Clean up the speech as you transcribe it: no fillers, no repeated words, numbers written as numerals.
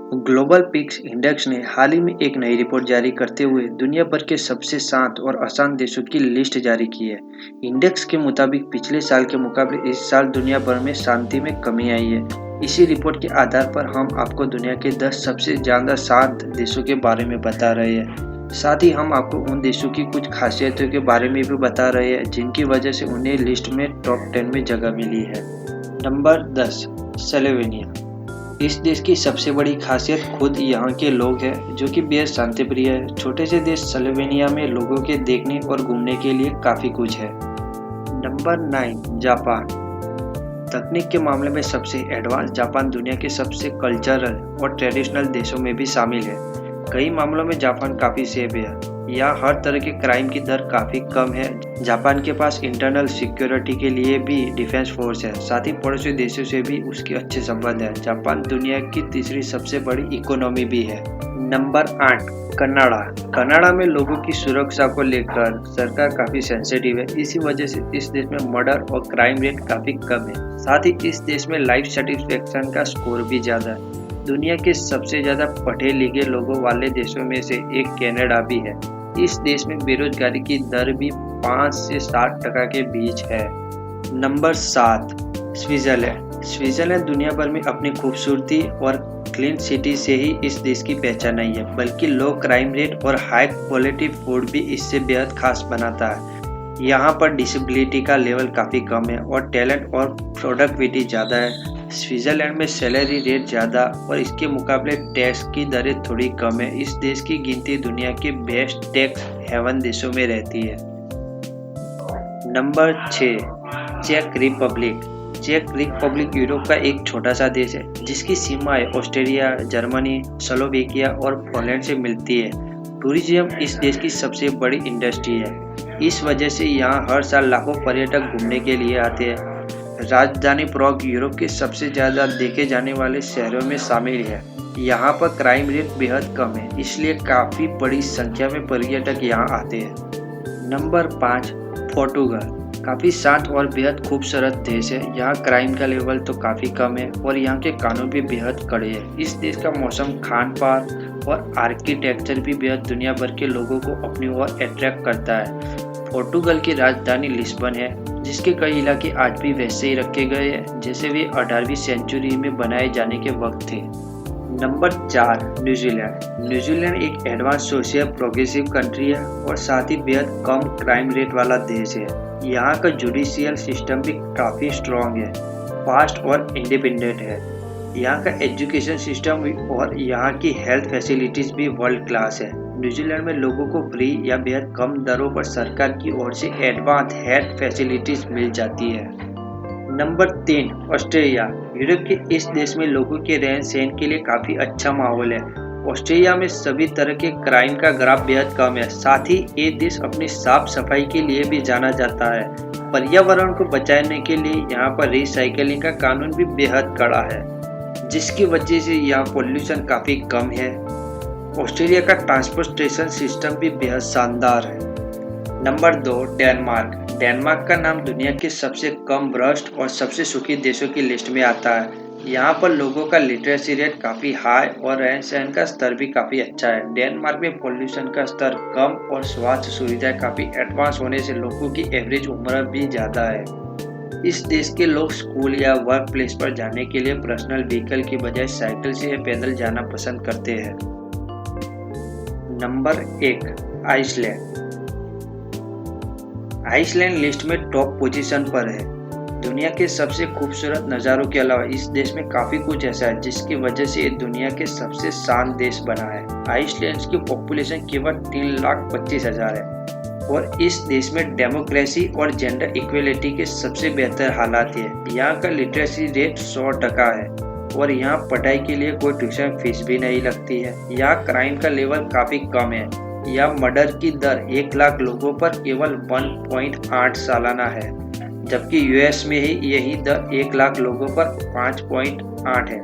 Global peace index ने हाल ही में एक नई रिपोर्ट जारी करते हुए दुनिया भर के सबसे शांत और अशांत देशों की लिस्ट जारी की है। इंडेक्स के मुताबिक पिछले साल के मुकाबले इस साल दुनिया भर में शांति में कमी आई है। इसी रिपोर्ट के आधार पर हम आपको दुनिया के 10 सबसे ज्यादा शांत देशों के बारे में बता रहे हैं। साथ ही हम आपको उन देशों की कुछ खासियतों के बारे में भी बता रहे हैं जिनकी वजह से उन्हें लिस्ट में टॉप 10 में जगह मिली है। Number 10, Slovenia. इस देश की सबसे बड़ी खासियत खुद यहाँ के लोग हैं, जो कि बेहद शांतिप्रिय है। छोटे से देश स्लोवेनिया में लोगों के देखने और घूमने के लिए काफी कुछ है। Number 9, Japan. तकनीक के मामले में सबसे एडवांस जापान दुनिया के सबसे कल्चरल और ट्रेडिशनल देशों में भी शामिल है। कई मामलों में जापान काफी सेफ है। यहाँ हर तरह के क्राइम की दर काफी कम है। जापान के पास इंटरनल सिक्योरिटी के लिए भी डिफेंस फोर्स है। साथ ही पड़ोसी देशों से भी उसके अच्छे संबंध है। जापान दुनिया की तीसरी सबसे बड़ी इकोनॉमी भी है। Number 8, Canada. कनाडा में लोगों की सुरक्षा को लेकर सरकार काफी सेंसिटिव है। इसी वजह से इस देश में मर्डर और क्राइम रेट काफी कम है। साथ ही इस देश में लाइफ सेटिस्फेक्शन का स्कोर भी ज्यादा है। दुनिया के सबसे ज्यादा पढ़े लिखे लोगों वाले देशों में से एक कनाडा भी है। इस देश में बेरोजगारी की दर भी 5 से 60% के बीच है। Number 7, Switzerland. स्विट्जरलैंड दुनिया भर में अपनी खूबसूरती और क्लीन सिटी से ही इस देश की पहचान नहीं है, बल्कि लो क्राइम रेट और हाई क्वालिटी फूड भी इससे बेहद खास बनाता है। यहाँ पर डिसेबिलिटी का लेवल काफ़ी कम है और टैलेंट और प्रोडक्टिविटी ज़्यादा है। स्विट्जरलैंड में सैलरी रेट ज़्यादा और इसके मुकाबले टैक्स की दरें थोड़ी कम है। इस देश की गिनती दुनिया के बेस्ट टैक्स हेवन देशों में रहती है। नंबर 6, चेक रिपब्लिक। चेक रिपब्लिक यूरोप का एक छोटा सा देश है जिसकी सीमाएं ऑस्ट्रिया, जर्मनी, स्लोवाकिया और पोलैंड से मिलती है। टूरिज्म इस देश की सबसे बड़ी इंडस्ट्री है। इस वजह से यहाँ हर साल लाखों पर्यटक घूमने के लिए आते हैं। राजधानी प्राग यूरोप के सबसे ज्यादा देखे जाने वाले शहरों में शामिल है। यहाँ पर क्राइम रेट बेहद कम है, इसलिए काफी बड़ी संख्या में पर्यटक यहाँ आते हैं। नंबर 5, पोर्टुगल। काफी शांत और बेहद खूबसूरत देश है। यहाँ क्राइम का लेवल तो काफी कम है और यहाँ के कानून भी बेहद कड़े हैं। इस देश का मौसम, खान पान और आर्किटेक्चर भी बेहद दुनिया भर के लोगों को अपनी ओर अट्रैक्ट करता है। पोर्टुगल की राजधानी लिस्बन है, जिसके कई इलाके आज भी वैसे ही रखे गए हैं जैसे वे 18वीं सेंचुरी में बनाए जाने के वक्त थे। Number 4, New Zealand. न्यूजीलैंड एक एडवांस सोशल प्रोग्रेसिव कंट्री है और साथ ही बेहद कम क्राइम रेट वाला देश है। यहाँ का जुडिशियल सिस्टम भी काफ़ी स्ट्रॉन्ग है, फास्ट और इंडिपेंडेंट है। यहाँ का एजुकेशन सिस्टम और यहाँ की हेल्थ फैसिलिटीज भी वर्ल्ड क्लास है। न्यूजीलैंड में लोगों को फ्री या बेहद कम दरों पर सरकार की ओर से एडवांस हेल्थ फैसिलिटीज मिल जाती है। Number 3, Australia. यूरोप के इस देश में लोगों के रहन सहन के लिए काफ़ी अच्छा माहौल है। ऑस्ट्रेलिया में सभी तरह के क्राइम का ग्राफ बेहद कम है। साथ ही ये देश अपनी साफ सफाई के लिए भी जाना जाता है। पर्यावरण को बचाने के लिए यहाँ पर रिसाइकलिंग का कानून भी बेहद कड़ा है, जिसकी वजह से यहाँ पोल्यूशन काफ़ी कम है। ऑस्ट्रेलिया का ट्रांसपोर्टेशन सिस्टम भी बेहद शानदार है। Number 2, Denmark. डेनमार्क का नाम दुनिया के सबसे कम भ्रष्ट और सबसे सुखी देशों की लिस्ट में आता है। यहाँ पर लोगों का लिटरेसी रेट काफ़ी हाई और रहन सहन का स्तर भी काफ़ी अच्छा है। डेनमार्क में पोल्यूशन का स्तर कम और स्वास्थ्य सुविधाएं काफ़ी एडवांस होने से लोगों की एवरेज उम्र भी ज़्यादा है। इस देश के लोग स्कूल या वर्क प्लेस पर जाने के लिए पर्सनल व्हीकल की बजाय साइकिल से या पैदल जाना पसंद करते हैं। Number 1, Iceland. आइसलैंड लिस्ट में टॉप पोजीशन पर है। दुनिया के सबसे खूबसूरत नज़ारों के अलावा इस देश में काफ़ी कुछ ऐसा है जिसकी वजह से ये दुनिया के सबसे शांत देश बना है। आइसलैंड की पॉपुलेशन केवल 3,25,000 है और इस देश में डेमोक्रेसी और जेंडर इक्वलिटी के सबसे बेहतर हालात है। यहाँ का लिटरेसी रेट 100% है और यहाँ पढ़ाई के लिए कोई ट्यूशन फीस भी नहीं लगती है। यहाँ क्राइम का लेवल काफ़ी कम है। यहाँ मर्डर की दर 1 लाख लोगों पर केवल 1.8 सालाना है, जबकि यूएस में ही यही दर 1 लाख लोगों पर 5.8 है।